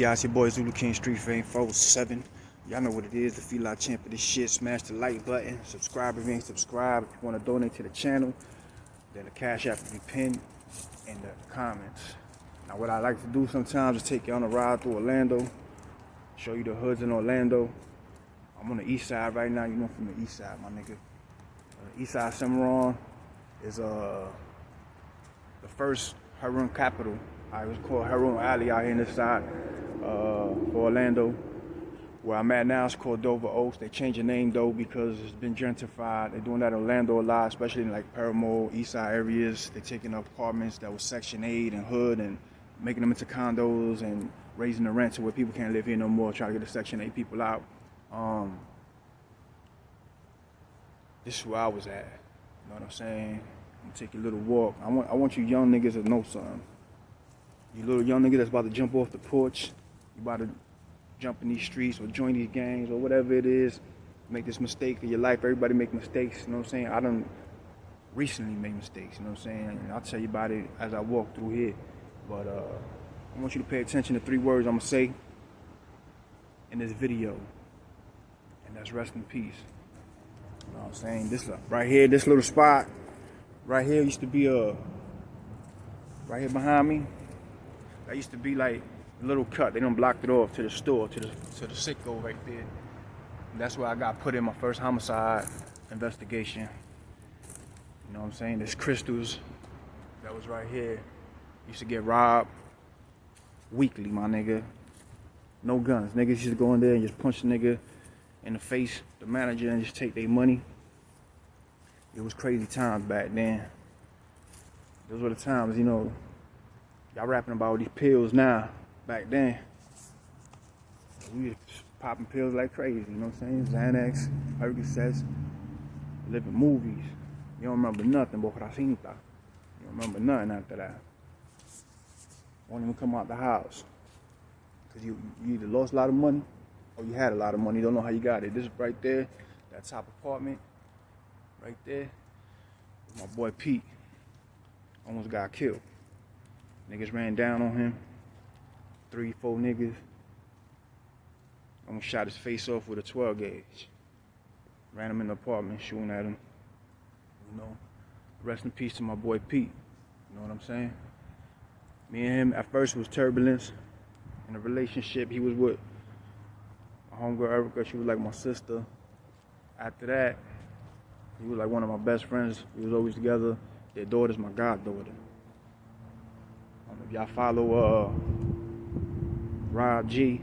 y'all, it's your boy Zulu King Street Fame 407. Y'all know what it is, the Fila champ of this shit. Smash the like button, subscribe if you ain't subscribed. If you want to donate to the channel, then the cash app will be pinned in the comments. Now what I like to do sometimes is take you on a ride through Orlando, show you the hoods in Orlando. I'm on the east side right now, you know, from the east side, my nigga. East side Cimarron is the first heroin capital. I was called Heroin Alley out here in this side for Orlando. Where I'm at now is called Dover Oaks. They changed the name though because it's been gentrified. They're doing that in Orlando a lot, especially in like Paramore, Eastside areas. They're taking up apartments that was Section 8 and hood and making them into condos and raising the rent to where people can't live here no more, trying to get the Section 8 people out. This is where I was at. You know what I'm saying? I'm gonna take a little walk. I want you young niggas to know something. You little young nigga that's about to jump off the porch, you about to jump in these streets or join these gangs or whatever it is, make this mistake in your life. Everybody make mistakes, you know what I'm saying? I done recently made mistakes, you know what I'm saying? And I'll tell you about it as I walk through here. But I want you to pay attention to 3 words I'm gonna say in this video. And that's rest in peace. You know what I'm saying? This right here, this little spot, right here used to be right here behind me. That used to be like a little cut. They done blocked it off to the store, to the sicko right there. And that's where I got put in my first homicide investigation. You know what I'm saying? There's crystals that was right here. Used to get robbed weekly, my nigga. No guns. Niggas used to go in there and just punch the nigga in the face, the manager, and just take their money. It was crazy times back then. Those were the times, you know. Y'all rapping about all these pills now. Back then, we was popping pills like crazy, you know what I'm saying? Xanax, Percocets, living movies. You don't remember nothing, but you don't remember nothing after that. Won't even come out the house. Because you either lost a lot of money or you had a lot of money. You don't know how you got it. This right there, that top apartment, right there, my boy Pete almost got killed. Niggas ran down on him. 3, 4 niggas. Almost shot his face off with a 12 gauge. Ran him in the apartment, shooting at him. You know, rest in peace to my boy Pete. You know what I'm saying? Me and him at first was turbulence in a relationship. He was with my homegirl Erica. She was like my sister. After that, he was like one of my best friends. We was always together. Their daughter's my goddaughter. If y'all follow Rob G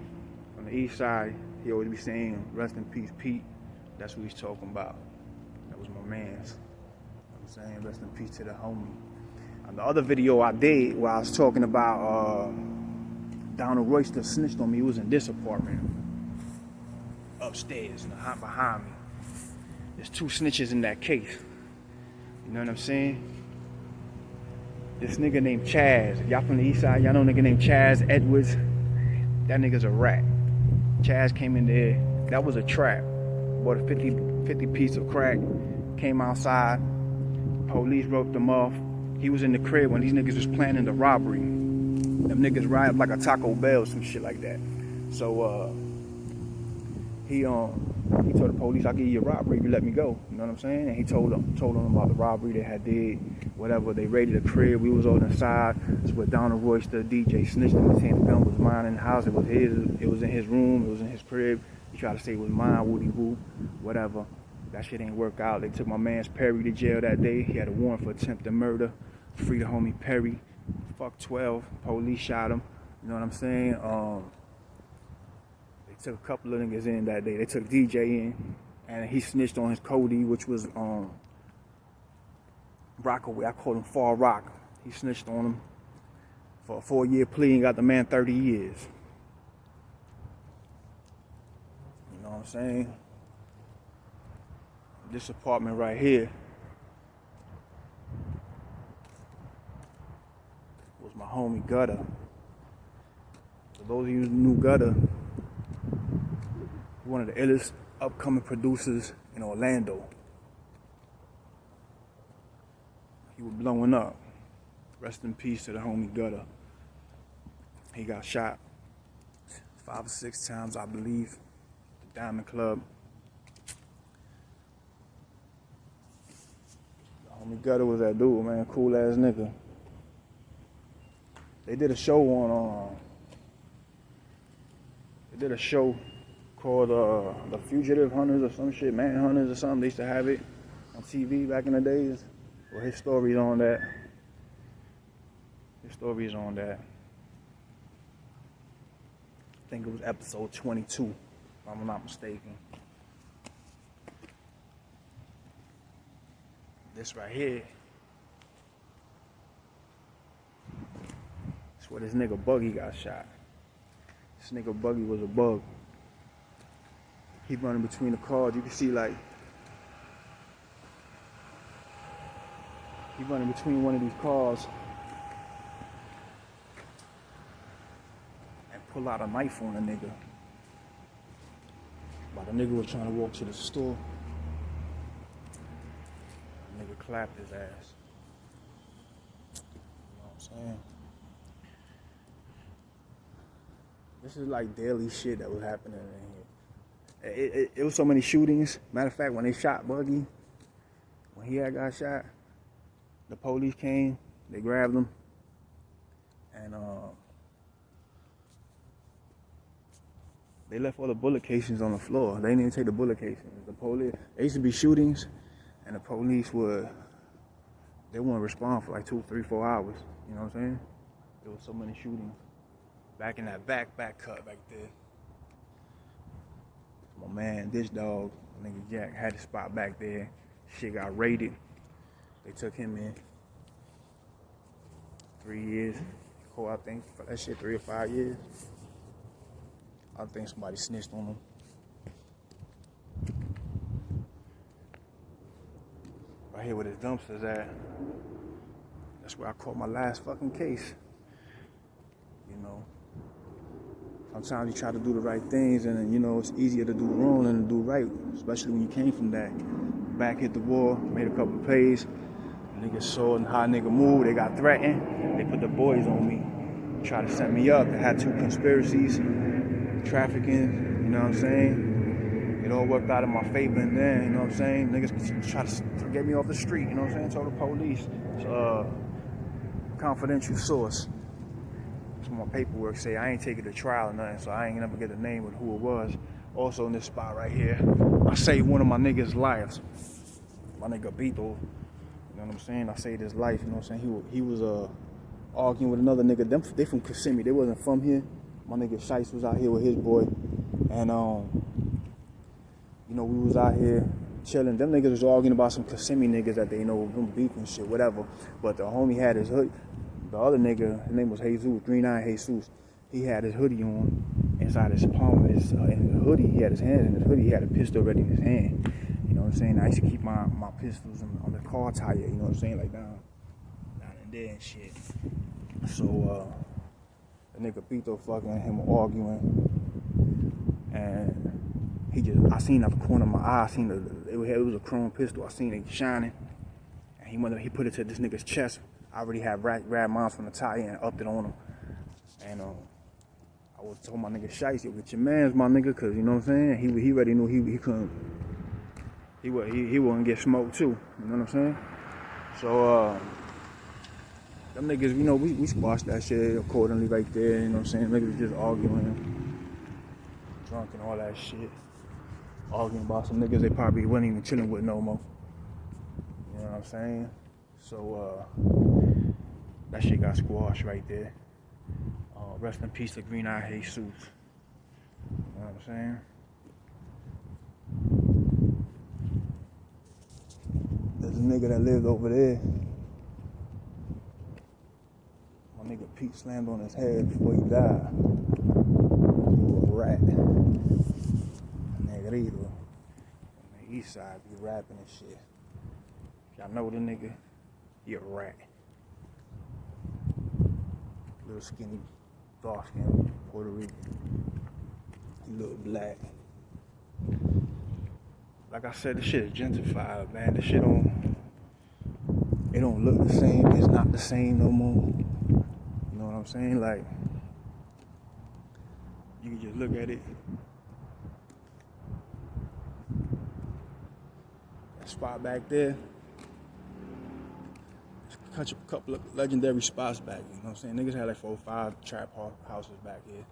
on the east side, he always be saying, rest in peace, Pete. That's what he's talking about. That was my man's. You know what I'm saying? Rest in peace to the homie. And the other video I did where I was talking about Donald Royster snitched on me. He was in this apartment. Upstairs, behind me. There's 2 snitches in that case. You know what I'm saying? This nigga named Chaz. If y'all from the east side, y'all know a nigga named Chaz Edwards. That nigga's a rat. Chaz came in there. That was a trap. Bought a 50 piece of crack. Came outside. Police roped him off. He was in the crib when these niggas was planning the robbery. Them niggas ride up like a Taco Bell, some shit like that. So he told the police, I'll give you a robbery if you let me go. You know what I'm saying? And he told them about the robbery they had did, whatever. They raided the crib. We was on the side. That's where Donald Royster, DJ, snitched him and saying the gun was mine in the house. It was his. It was in his room. It was in his crib. He tried to say it was mine, woody woo, whatever. That shit ain't work out. They took my man's Perry to jail that day. He had a warrant for attempted murder. Free the homie Perry. Fuck 12. Police shot him. You know what I'm saying? Took a couple of niggas in that day. They took DJ in, and he snitched on his Cody, which was Rockaway. I called him Far Rock. He snitched on him for a 4-year plea and got the man 30 years. You know what I'm saying? This apartment right here was my homie Gutter. For those of you who knew Gutter, one of the illest upcoming producers in Orlando. He was blowing up. Rest in peace to the homie Gutter. He got shot 5 or 6 times, I believe. The Diamond Club. The homie Gutter was that dude, man. Cool ass nigga. They did a show on. They did a show called The Fugitive Hunters or some shit, Manhunters or something. They used to have it on TV back in the days. Well, his story's on that. I think it was episode 22, if I'm not mistaken. This right here. That's where this nigga Buggy got shot. This nigga Buggy was a bug. He running between the cars. You can see like he running between one of these cars and pull out a knife on a nigga. While the nigga was trying to walk to the store, the nigga clapped his ass. You know what I'm saying? This is like daily shit that was happening in here. It was so many shootings. Matter of fact, when they shot Buggy, when he had got shot, the police came, they grabbed him, and they left all the bullet casings on the floor. They didn't even take the bullet casings. The police, there used to be shootings, and the police they wouldn't respond for like 2, 3, 4 hours. You know what I'm saying? There was so many shootings. Back in that back cut back there. My man, this dog, nigga Jack, had a spot back there. Shit got raided. They took him in. 3 years. Cool, I think, for that shit, 3 or 5 years. I think somebody snitched on him. Right here where his dumpster's at. That's where I caught my last fucking case. You know. Sometimes you try to do the right things, and then, you know, it's easier to do wrong than to do right, especially when you came from that. Back hit the wall, made a couple of plays. Niggas saw how a nigga moved, they got threatened. They put the boys on me, tried to set me up. They had 2 conspiracies, trafficking, you know what I'm saying? It all worked out in my favor, and then, you know what I'm saying? Niggas try to get me off the street, you know what I'm saying? Told the police. It's confidential source. My paperwork say I ain't taking the trial or nothing, so I ain't never get the name of who it was. Also in this spot right here, I saved one of my niggas' lives. My nigga Beto, you know what I'm saying? I saved his life, you know what I'm saying? He was arguing with another nigga. They from Kissimmee, they wasn't from here. My nigga Shice was out here with his boy, and you know, we was out here chilling. Them niggas was arguing about some Kissimmee niggas that they know, them beef and shit, whatever. But the homie had his hood. The other nigga, his name was Jesus, Green Eye Jesus. He had his hoodie on. Inside his palm of his hoodie, he had his hands in his hoodie. He had a pistol ready in his hand. You know what I'm saying? I used to keep my pistols on the car tire. You know what I'm saying? Like down in there and shit. So the nigga Pito fucking him arguing, and I seen out the corner of my eye. I seen it was a chrome pistol. I seen it shining, and he put it to this nigga's chest. I already had grabbed mine from the tire and upped it on him. And I was told my nigga Shice, yo, get your mans, my nigga, cause you know what I'm saying? He already knew he couldn't, he wouldn't get smoked too. You know what I'm saying? So them niggas, you know, we squashed that shit accordingly right there. You know what I'm saying? Niggas just arguing, drunk and all that shit, arguing about some niggas they probably wasn't even chilling with no more. You know what I'm saying? So that shit got squashed right there. Rest in peace to Green Eye Jesus. You know what I'm saying? There's a nigga that lived over there. My nigga Pete slammed on his head before he died. He was a rat. Negrito. On the Eastside, be rapping and shit. Y'all know the nigga? He a rat. Little skinny, dark skin, Puerto Rican. He look black. Like I said, this shit is gentrified, man. This shit it don't look the same. It's not the same no more. You know what I'm saying? Like, You can just look at it. That spot back there. There's a couple of legendary spots back. You know what I'm saying? Niggas had like 4 or 5 trap houses back here. You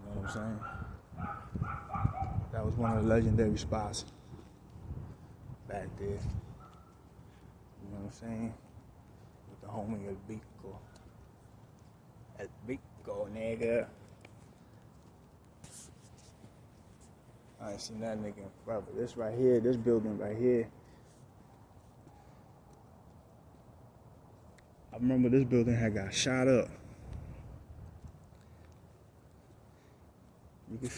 know what I'm saying? That was one of the legendary spots back there. You know what I'm saying? With the homie El Bico. El Bico, nigga. I ain't seen that nigga in forever. This right here, this building right here. I remember this building had got shot up. You can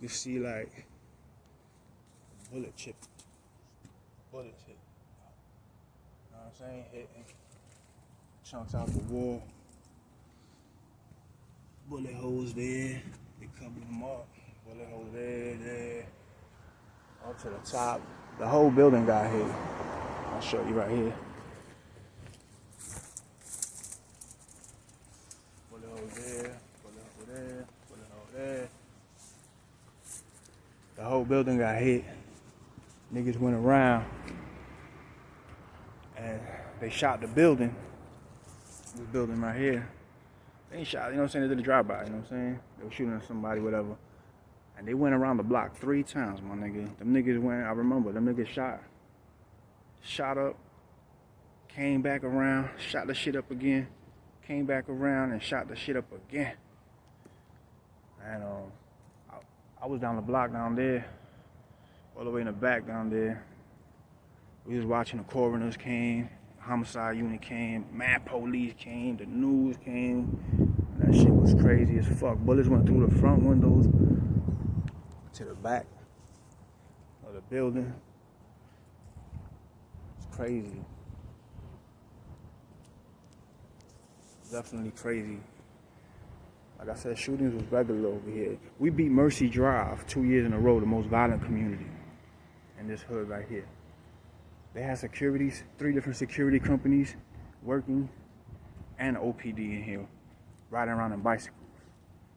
see like bullet hit. You know what I'm saying? Hitting chunks out the wall. Bullet holes there. They covered them up. Bullet holes there. Up to the top. The whole building got hit. I'll show you right here. Bullet hole there. Bullet hole there. Bullet hole there. The whole building got hit. Niggas went around and they shot the building. This building right here. They ain't shot, you know what I'm saying? They did a drive-by, you know what I'm saying? They were shooting at somebody, whatever. And they went around the block 3 times, my nigga. Them niggas went, I remember, them niggas shot up, came back around, shot the shit up again, came back around and shot the shit up again. And I was down the block down there, all the way in the back down there. We was watching, the coroners came, homicide unit came, mad police came, the news came. And that shit was crazy as fuck. Bullets went through the front windows to the back of the building. It's crazy. Definitely crazy. Like I said, shootings was regular over here. We beat Mercy Drive 2 years in a row, the most violent community in this hood right here. They had securities, 3 different security companies working, and OPD in here, riding around in bicycles.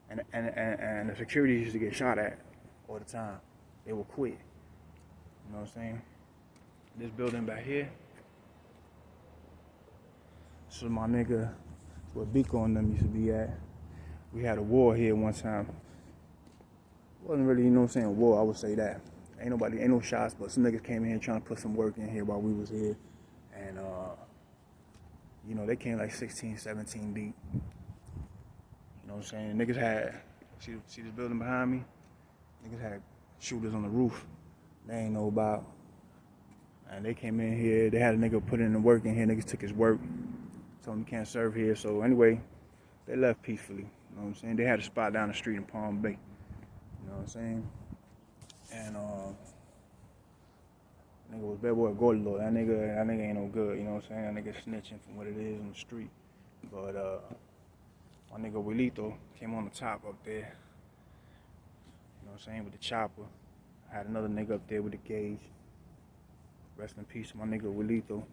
And the security used to get shot at all the time. They would quit. You know what I'm saying? This building back here, this is my nigga, where Biko and them used to be at. We had a war here one time. Wasn't really, you know what I'm saying, war, I would say that. Ain't no shots, but some niggas came in here trying to put some work in here while we was here. And, you know, they came like 16, 17 deep. You know what I'm saying? Niggas had, see this building behind me? Niggas had shooters on the roof. They ain't know about. And they came in here, they had a nigga put in the work in here, niggas took his work. Told him he can't serve here. So anyway, they left peacefully. You know what I'm saying? They had a spot down the street in Palm Bay. You know what I'm saying? And nigga was bad boy Gordo. That nigga ain't no good, you know what I'm saying? That nigga snitching from what it is on the street. But my nigga Willito came on the top up there. You know what I'm saying, with the chopper. I had another nigga up there with the gauge. Rest in peace, my nigga Willito.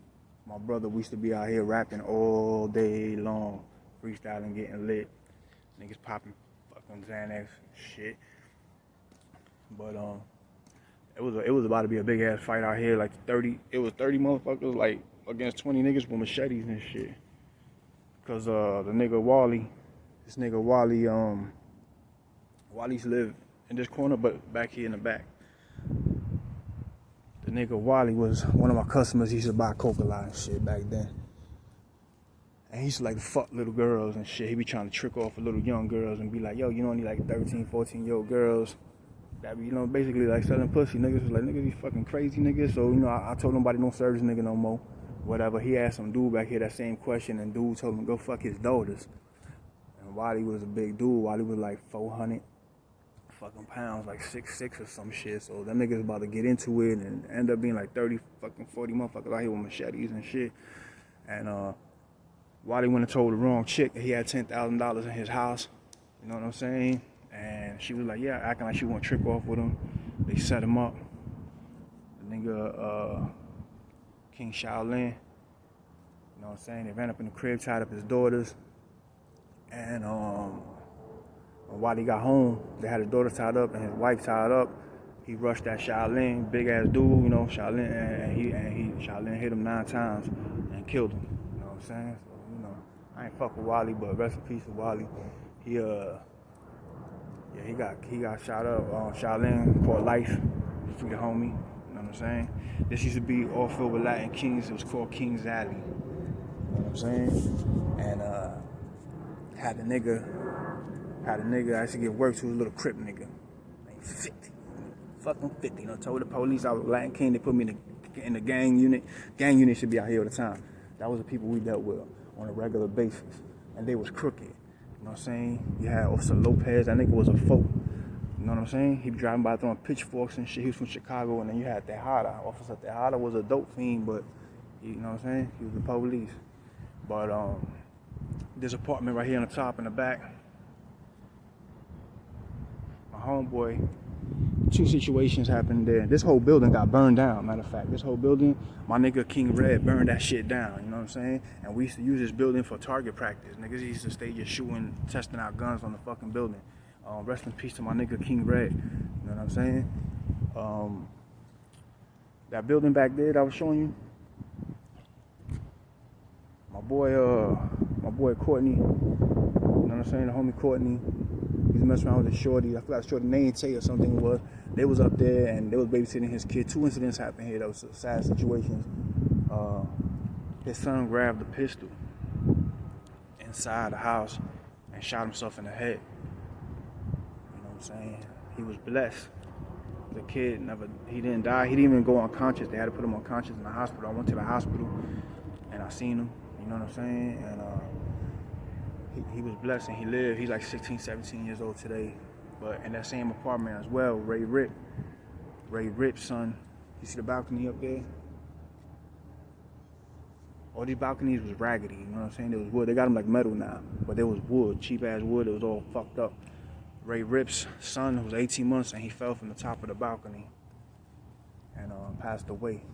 My brother, we used to be out here rapping all day long, freestyling, getting lit. Niggas popping fucking Xanax and shit. But it was about to be a big ass fight out here, like 30 motherfuckers, like against 20 niggas with machetes and shit. Cause the nigga Wally, Wally's live in this corner, but back here in the back. The nigga Wally was one of my customers. He used to buy coca lot and shit back then. And he used to like to fuck little girls and shit. He be trying to trick off with little young girls and be like, yo, you know, only like 13, 14-year-old girls. That be, you know, basically like selling pussy. Niggas was like, niggas, these fucking crazy niggas. So, you know, I told nobody don't serve this nigga no more. Whatever. He asked some dude back here that same question, and dude told him to go fuck his daughters. And Wally was a big dude. Wally was like 400 fucking pounds, like 6'6" or some shit. So that nigga's about to get into it and end up being like 30 fucking 40 motherfuckers out here with machetes and shit. And Wally went and told the wrong chick that he had $10,000 in his house. You know what I'm saying? And she was like, yeah, acting like she want to trick off with him. They set him up. The nigga, King Shaolin, you know what I'm saying? They ran up in the crib, tied up his daughters. And while he got home, they had his daughter tied up and his wife tied up. He rushed that Shaolin, big ass dude, you know, Shaolin, and Shaolin hit him 9 times and killed him. You know what I'm saying? So, you know, I ain't fuck with Wally, but rest in peace to Wally. He got shot up. Shaolin called life, free the homie. You know what I'm saying? This used to be all filled with Latin kings. It was called King's Alley. You know what I'm saying? And had a nigga I used to give work to a little Crip nigga. Named 50. Fucking 50. You know, told the police I was Latin King. They put me in the gang unit. Gang unit should be out here all the time. That was the people we dealt with on a regular basis. And they was crooked. You know what I'm saying? You had Officer Lopez. That nigga was a folk. You know what I'm saying? He be driving by throwing pitchforks and shit. He was from Chicago. And then you had Tejada. Officer Tejada was a dope fiend, but you know what I'm saying? He was the police. But this apartment right here on the top and the back, my homeboy, 2 situations happened there. This whole building got burned down, matter of fact. This whole building, my nigga King Red burned that shit down, you know what I'm saying? And we used to use this building for target practice. Niggas used to stay just shooting, testing out guns on the fucking building. Rest in peace to my nigga King Red, you know what I'm saying? That building back there that I was showing you, my boy Courtney, you know what I'm saying? The homie Courtney, he was messing around with a shorty. I forgot the shorty name, Tay or something was. They was up there and they was babysitting his kid. 2 incidents happened here. That was sad situations. His son grabbed a pistol inside the house and shot himself in the head. You know what I'm saying? He was blessed. The kid he didn't die. He didn't even go unconscious. They had to put him unconscious in the hospital. I went to the hospital and I seen him. You know what I'm saying? And he was blessed and he lived. He's like 16, 17 years old today. But in that same apartment as well, Ray Rip's son. You see the balcony up there? All these balconies was raggedy, you know what I'm saying? There was wood. They got them like metal now, but there was wood, cheap ass wood. It was all fucked up. Ray Rip's son was 18 months and he fell from the top of the balcony and passed away.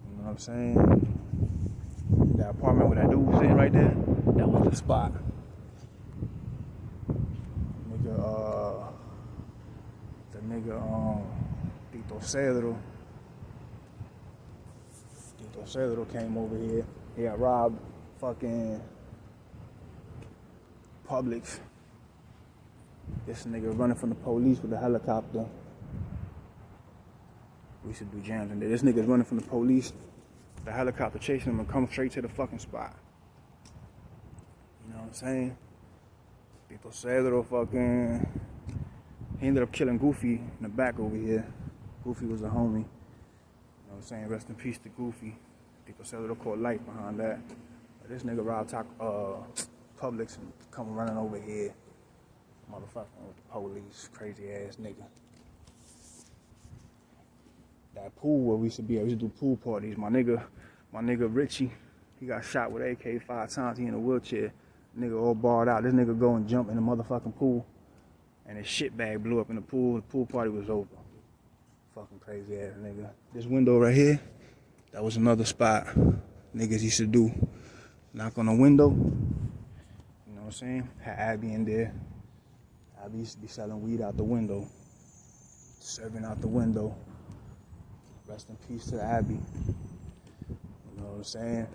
You know what I'm saying? That apartment where that dude was sitting right there, that was the spot. Tito Cedro came over here. He had robbed fucking Publix. This nigga running from the police with a helicopter. We used to do jams in there. This nigga's running from the police. The helicopter chasing him and come straight to the fucking spot. You know what I'm saying? Tito Cedro fucking... He ended up killing Goofy in the back over here. Goofy was a homie. You know what I'm saying? Rest in peace to Goofy. Tito Cedro caught light behind that. But this nigga robbed Publix and come running over here. Motherfucking with the police. Crazy ass nigga. That pool where we used to be at, we used to do pool parties. My nigga Richie, he got shot with AK 5 times. He in a wheelchair. Nigga all barred out. This nigga go and jump in the motherfucking pool. And his shit bag blew up in the pool. The pool party was over. Fucking crazy ass nigga. This window right here, that was another spot niggas used to do. Knock on the window. You know what I'm saying? Had Abby in there. Abby used to be selling weed out the window. Serving out the window. Rest in peace to Abby. You know what I'm saying?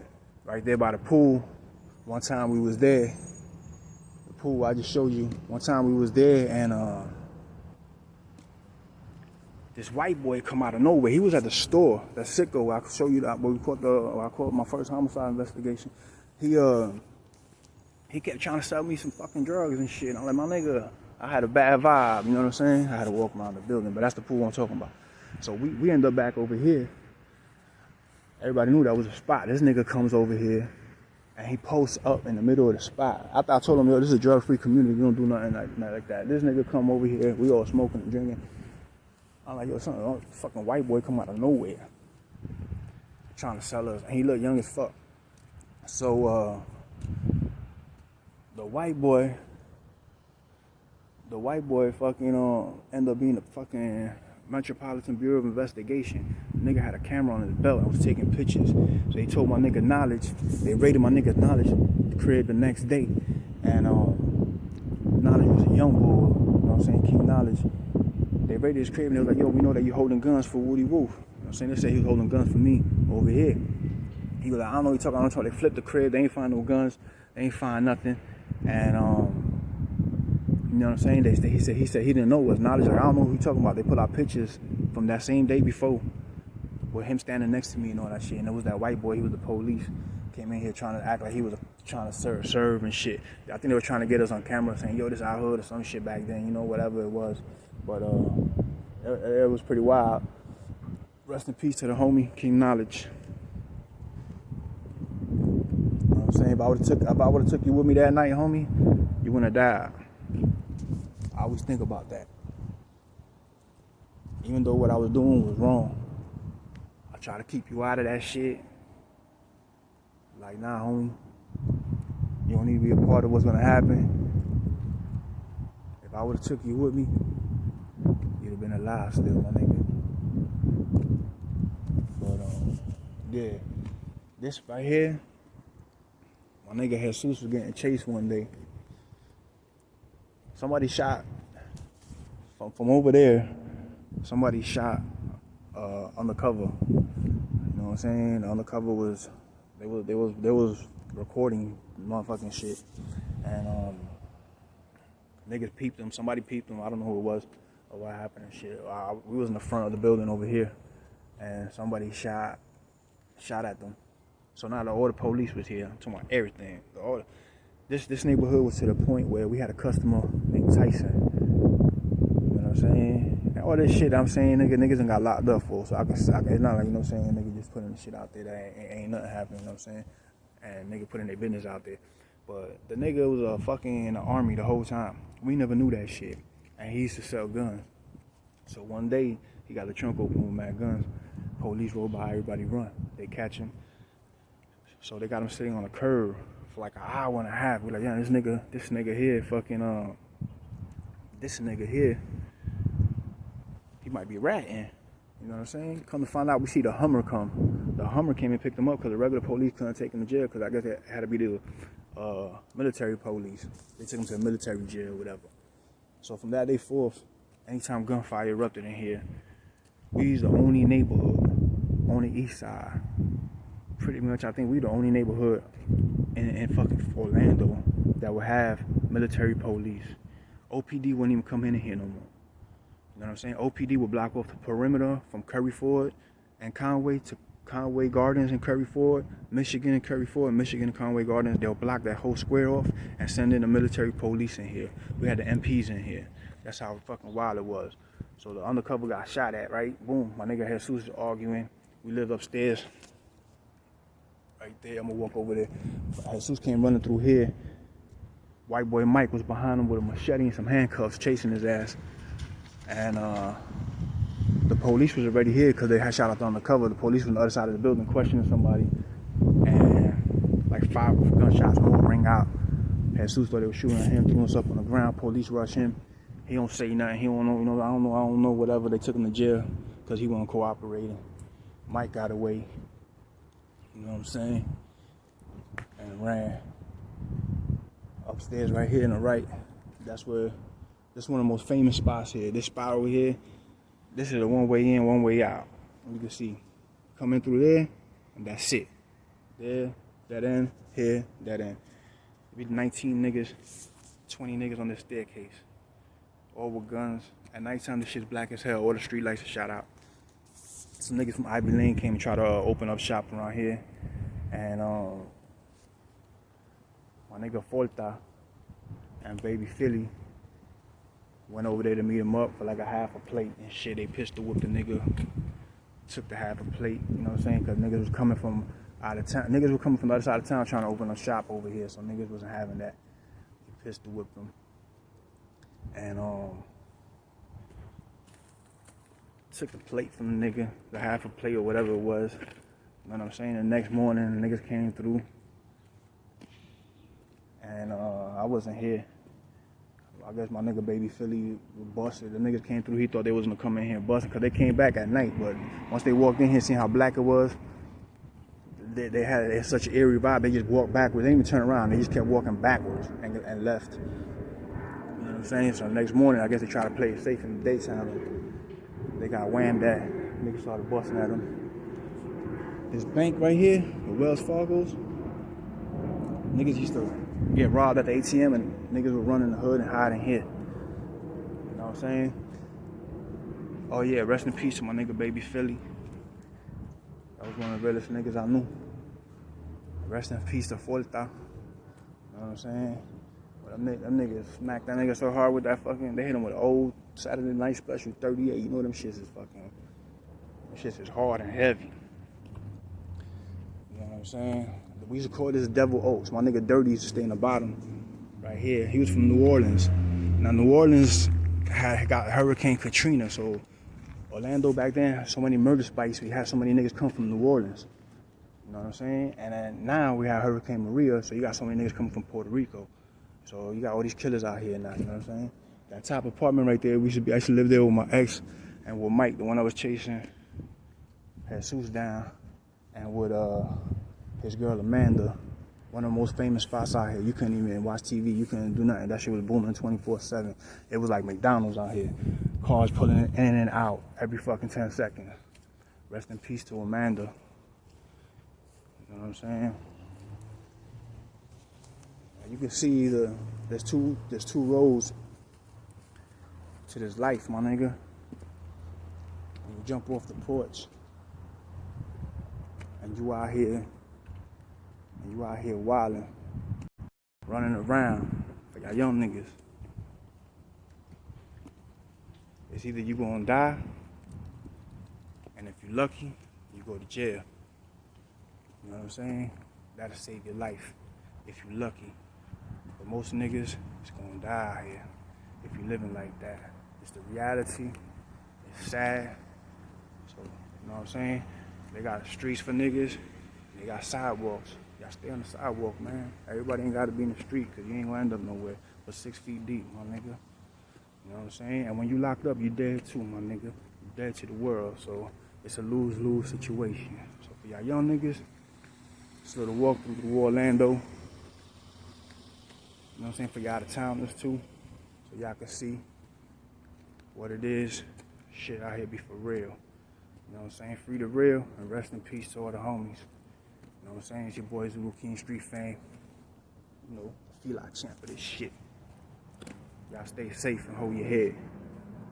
Right there by the pool. One time we was there. The pool I just showed you. One time we was there and this white boy come out of nowhere. He was at the store. That sicko. I could show you that. But I caught my first homicide investigation. He kept trying to sell me some fucking drugs and shit. I'm like, my nigga, I had a bad vibe. You know what I'm saying? I had to walk around the building, but that's the pool I'm talking about. So we end up back over here. Everybody knew that was a spot. This nigga comes over here and he posts up in the middle of the spot. After I told him, yo, this is a drug-free community. We don't do nothing like that. This nigga come over here. We all smoking and drinking. I'm like, yo, some fucking white boy come out of nowhere trying to sell us. And he look young as fuck. So the white boy fucking end up being a fucking Metropolitan Bureau of Investigation. The nigga had a camera on his belt. I was taking pictures. So they told my nigga Knowledge. They raided my nigga Knowledge the crib the next day. And Knowledge was a young boy. You know what I'm saying? King Knowledge. They raided his crib and they was like, yo, we know that you holding guns for Woody Wolf. You know what I'm saying? They said he was holding guns for me over here. He was like, I don't know what you're talking about. They flipped the crib. They ain't find no guns. They ain't find nothing. And you know what I'm saying? He said he didn't know what was Knowledge. Like, I don't know who you talking about. They put out pictures from that same day before with him standing next to me and all that shit. And it was that white boy. He was the police. Came in here trying to act like he was trying to serve and shit. I think they were trying to get us on camera saying, yo, this our hood or some shit back then. You know, whatever it was. But it was pretty wild. Rest in peace to the homie, King Knowledge. You know what I'm saying? If I would have took you with me that night, homie, you wouldn't have died. I always think about that. Even though what I was doing was wrong, I try to keep you out of that shit. Like, nah, homie, you don't need to be a part of what's gonna happen. If I would have took you with me, you'd have been alive still, my nigga. But yeah, this right here, my nigga Jesus was getting chased one day. Somebody shot from over there. Somebody shot Undercover. You know what I'm saying? The Undercover was they was recording motherfucking shit, and niggas peeped them. Somebody peeped them. I don't know who it was or what happened and shit. We was in the front of the building over here, and somebody shot at them. So now all the police was here. I'm talking about everything. This neighborhood was to the point where we had a customer named Tyson. You know what I'm saying? And all this shit I'm saying, niggas done got locked up for. So I can it's not like, you know what I'm saying, nigga just putting the shit out there that ain't nothing happening, you know what I'm saying? And nigga putting their business out there. But the nigga was fucking in the army the whole time. We never knew that shit. And he used to sell guns. So one day, he got the trunk open with mad guns. Police roll by, everybody run. They catch him. So they got him sitting on a curb for like an hour and a half. We're like, yeah, this nigga here, fucking, this nigga here, he might be ratting. You know what I'm saying? Come to find out, we see the Hummer come. The Hummer came and picked him up because the regular police couldn't take him to jail because I guess it had to be the military police. They took him to a military jail or whatever. So from that day forth, anytime gunfire erupted in here, we was the only neighborhood on the east side. Pretty much, I think we the only neighborhood in fucking Warlando that would have military police. OPD wouldn't even come in here no more. You know what I'm saying? OPD would block off the perimeter from Curry Ford and Conway to Conway Gardens and Curry Ford, Michigan and Curry Ford, Michigan and Conway Gardens. They'll block that whole square off and send in the military police in here. We had the MPs in here. That's how fucking wild it was. So the Undercover got shot at, right? Boom. My nigga Jesus was arguing. We lived upstairs. Right there. I'm gonna walk over there. Jesus came running through here. White boy Mike was behind him with a machete and some handcuffs chasing his ass. And the police was already here because they had shot out the Undercover. The police was on the other side of the building questioning somebody. And like 5 gunshots more ring out. Jesus thought they were shooting at him, threw us up on the ground. Police rush him. He don't say nothing. He don't know, I don't know, whatever. They took him to jail because he wasn't cooperating. Mike got away. You know what I'm saying? And ran upstairs right here on the right. That's one of the most famous spots here. This spot over here, this is a one way in, one way out. You can see, come in through there, and that's it. There, that end, here, that end. We 19 niggas, 20 niggas on this staircase. All with guns. At nighttime, this shit's black as hell. All the street lights are shot out. Some niggas from Ivy Lane came and tried to open up shop around here. And my nigga Forta and baby Philly went over there to meet him up for like a half a plate and shit. They pistol whipped the nigga, took the half a plate, you know what I'm saying? Because niggas was coming from out of town. Niggas were coming from the other side of town trying to open a shop over here, so niggas wasn't having that. They pistol whipped them. And took the plate from the nigga, the half a plate or whatever it was. You know what I'm saying? The next morning, the niggas came through. And I wasn't here. I guess my nigga Baby Philly busted. The niggas came through. He thought they was gonna come in here and busting because they came back at night. But once they walked in here, seeing how black it was, they had such an eerie vibe. They just walked backwards. They didn't even turn around. They just kept walking backwards and left. You know what I'm saying? So the next morning, I guess they tried to play it safe in the daytime. They got whammed at. Niggas started busting at them. This bank right here, the Wells Fargo's, niggas used to get robbed at the ATM and niggas would run in the hood and hide in here. You know what I'm saying? Oh yeah, rest in peace to my nigga Baby Philly. That was one of the realest niggas I knew. Rest in peace to Forta. You know what I'm saying? But them niggas smacked that nigga so hard with that fucking, they hit him with an old Saturday Night Special 38. You know them shits is fucking, them shits is hard and heavy. You know what I'm saying? We used to call this Devil Oaks. My nigga Dirty used to stay in the bottom right here. He was from New Orleans. Now New Orleans had got Hurricane Katrina, so Orlando back then had so many murder spikes. We had so many niggas come from New Orleans. You know what I'm saying? And then now we have Hurricane Maria, so you got so many niggas coming from Puerto Rico. So you got all these killers out here now, you know what I'm saying? That top apartment right there, I used to live there with my ex and with Mike, the one I was chasing, had suits down, and with his girl Amanda, one of the most famous spots out here. You couldn't even watch TV, you couldn't do nothing. That shit was booming 24/7. It was like McDonald's out here. Cars pulling in and out every fucking 10 seconds. Rest in peace to Amanda. You know what I'm saying? You can see there's two roads to this life, my nigga. When you jump off the porch and you out here wilding, running around for y'all young niggas. It's either you gonna die, and if you're lucky, you go to jail. You know what I'm saying? That'll save your life if you're lucky. But most niggas is gonna die out here if you're living like that. It's the reality. It's sad. So, you know what I'm saying? They got streets for niggas. They got sidewalks. Y'all stay on the sidewalk, man. Everybody ain't gotta be in the street because you ain't gonna end up nowhere but 6 feet deep, my nigga. You know what I'm saying? And when you locked up, you dead too, my nigga. You dead to the world. So it's a lose-lose situation. So for y'all young niggas, this little walk through Warlando. You know what I'm saying? For y'all out-of-towners too. So y'all can see what it is. Shit out here be for real. You know what I'm saying? Free the real and rest in peace to all the homies. You know what I'm saying? It's your boy Zulu King Street Fame. You know, feel like champ for this shit. Y'all stay safe and hold your head.